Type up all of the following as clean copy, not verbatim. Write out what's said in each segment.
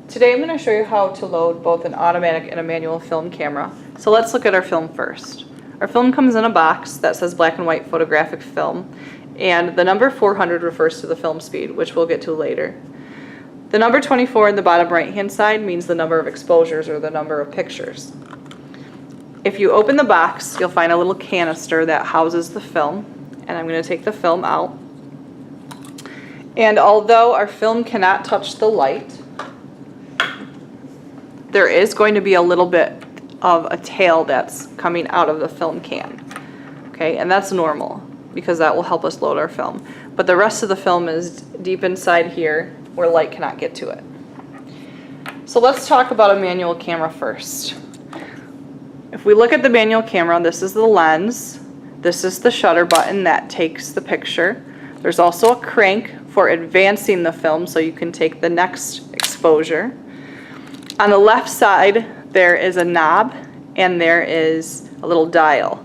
Today I'm going to show you how to load both an automatic and a manual film camera. So let's look at our film first. Our film comes in a box that says black and white photographic film, and the number 400 refers to the film speed, which we'll get to later. The number 24 in the bottom right hand side means the number of exposures or the number of pictures. If you open the box, you'll find a little canister that houses the film, and I'm going to take the film out. And although our film cannot touch the light, there is going to be a little bit of a tail that's coming out of the film can. Okay, and that's normal because that will help us load our film. But the rest of the film is deep inside here where light cannot get to it. So let's talk about a manual camera first. If we look at the manual camera, this is the lens. This is the shutter button that takes the picture. There's also a crank for advancing the film so you can take the next exposure. On the left side, there is a knob and there is a little dial.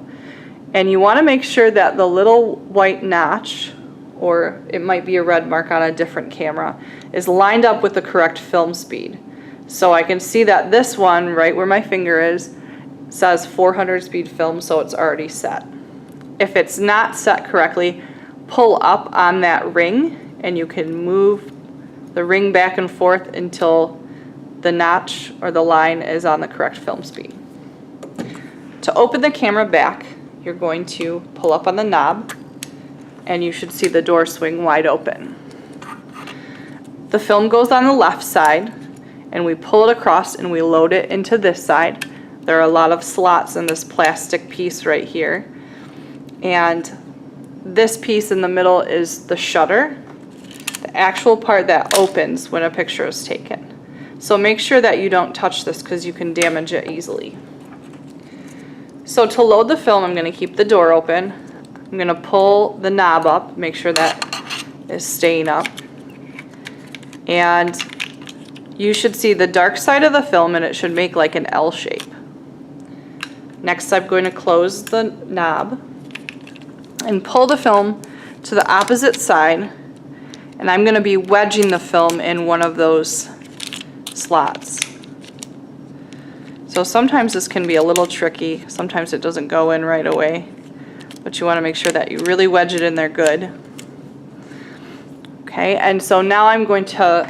And you want to make sure that the little white notch, or it might be a red mark on a different camera, is lined up with the correct film speed. So I can see that this one, right where my finger is, says 400 speed film, so it's already set. If it's not set correctly, pull up on that ring and you can move the ring back and forth until the notch or the line is on the correct film speed. To open the camera back, you're going to pull up on the knob and you should see the door swing wide open. The film goes on the left side and we pull it across and we load it into this side. There are a lot of slots in this plastic piece right here. And this piece in the middle is the shutter, the actual part that opens when a picture is taken. So make sure that you don't touch this because you can damage it easily. So to load the film, I'm going to keep the door open. I'm going to pull the knob up, make sure that is staying up. And you should see the dark side of the film and it should make like an L shape. Next, I'm going to close the knob and pull the film to the opposite side, and I'm going to be wedging the film in one of those slots. So sometimes this can be a little tricky, sometimes it doesn't go in right away, but you want to make sure that you really wedge it in there good. Okay, and so now I'm going to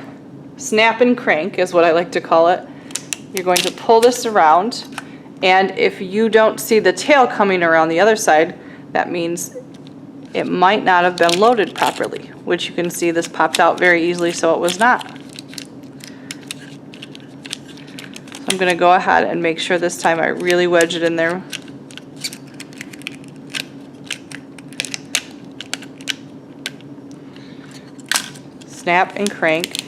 snap and crank is what I like to call it. You're going to pull this around, and if you don't see the tail coming around the other side, that means it might not have been loaded properly, which you can see this popped out very easily, so it was not. So I'm going to go ahead and make sure this time I really wedge it in there. Snap and crank.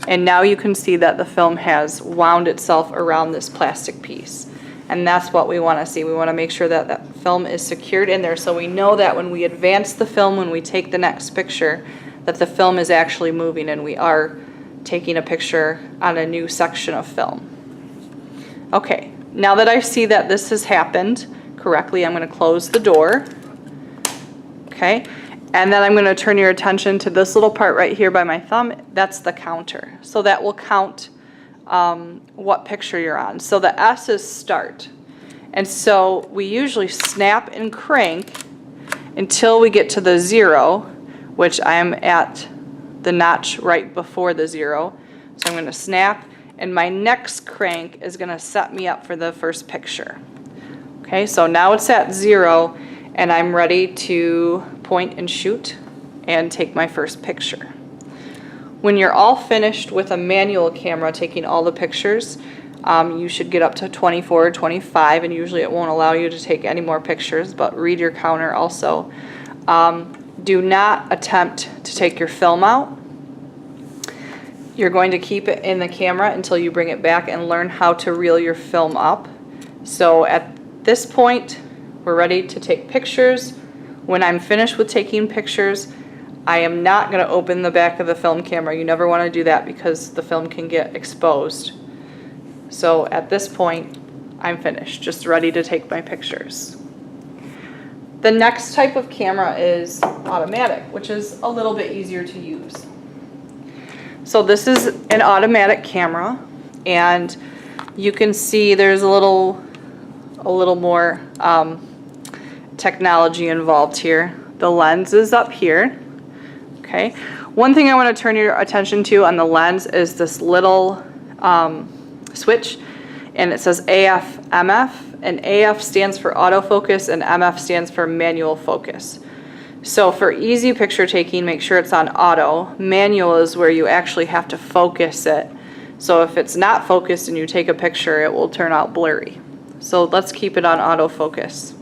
And now you can see that the film has wound itself around this plastic piece. And that's what we want to see. We want to make sure that that film is secured in there so we know that when we advance the film, when we take the next picture, that the film is actually moving and we are taking a picture on a new section of film. Okay, now that I see that this has happened correctly, I'm going to close the door. Okay, and then I'm going to turn your attention to this little part right here by my thumb. That's the counter. So that will count what picture you're on. So the S is start. And so we usually snap and crank until we get to the 0, which I am at the notch right before the 0. So I'm going to snap, and my next crank is going to set me up for the first picture. Okay, so now it's at 0, and I'm ready to point and shoot and take my first picture. When you're all finished with a manual camera taking all the pictures, you should get up to 24 or 25, and usually it won't allow you to take any more pictures, but read your counter also. Do not attempt to take your film out. You're going to keep it in the camera until you bring it back and learn how to reel your film up. So at this point, we're ready to take pictures. When I'm finished with taking pictures, I am not going to open the back of the film camera. You never want to do that because the film can get exposed. So at this point, I'm finished, just ready to take my pictures. The next type of camera is automatic, which is a little bit easier to use. So this is an automatic camera, and you can see there's a little more technology involved here. The lens is up here. Okay. One thing I want to turn your attention to on the lens is this little switch, and it says AF MF, and AF stands for autofocus and MF stands for manual focus. So for easy picture taking, make sure it's on auto. Manual is where you actually have to focus it. So if it's not focused and you take a picture, it will turn out blurry. So let's keep it on autofocus.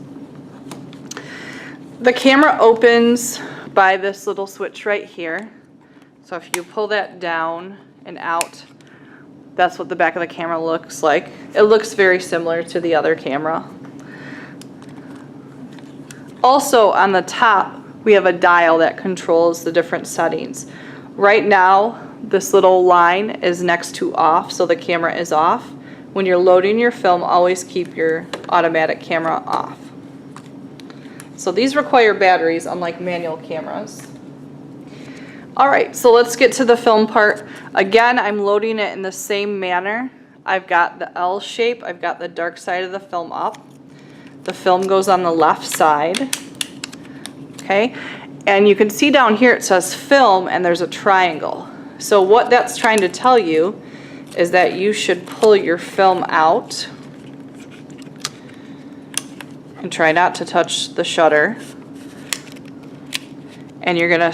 The camera opens by this little switch right here. So if you pull that down and out, that's what the back of the camera looks like. It looks very similar to the other camera. Also on the top, we have a dial that controls the different settings. Right now, this little line is next to off, so the camera is off. When you're loading your film, always keep your automatic camera off. So these require batteries, unlike manual cameras. All right, so let's get to the film part. Again, I'm loading it in the same manner. I've got the L shape, I've got the dark side of the film up. The film goes on the left side. Okay, and you can see down here it says film and there's a triangle. So what that's trying to tell you is that you should pull your film out and try not to touch the shutter. And you're gonna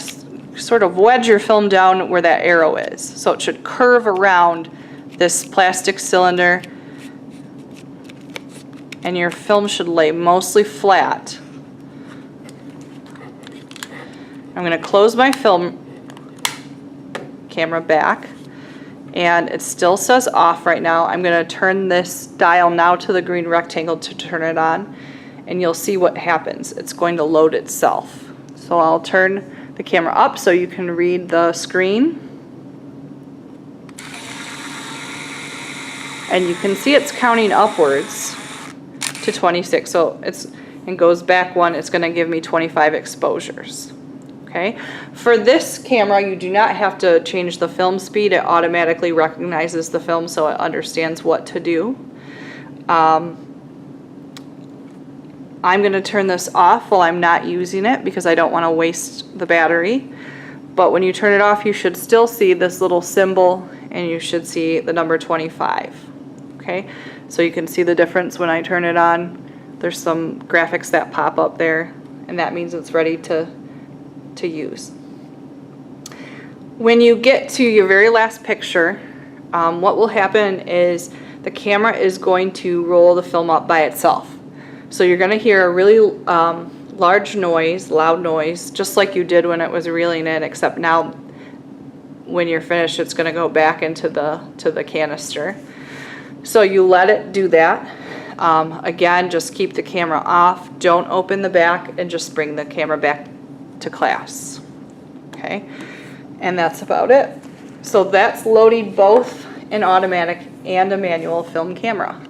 sort of wedge your film down where that arrow is. So it should curve around this plastic cylinder, and your film should lay mostly flat. I'm going to close my film camera back, and it still says off right now. I'm going to turn this dial now to the green rectangle to turn it on, and you'll see what happens. It's going to load itself. So I'll turn the camera up so you can read the screen. And you can see it's counting upwards to 26. So and goes back one, it's going to give me 25 exposures. Okay. For this camera, you do not have to change the film speed. It automatically recognizes the film, so it understands what to do. I'm going to turn this off while I'm not using it because I don't want to waste the battery. But when you turn it off, you should still see this little symbol, and you should see the number 25. Okay, so you can see the difference when I turn it on. There's some graphics that pop up there, and that means it's ready to use. When you get to your very last picture, what will happen is the camera is going to roll the film up by itself. So you're going to hear a really large noise, loud noise, just like you did when it was reeling in, except now when you're finished it's going to go back into the canister. So you let it do that. Again, just keep the camera off, don't open the back, and just bring the camera back to class. Okay, and that's about it. So that's loading both an automatic and a manual film camera.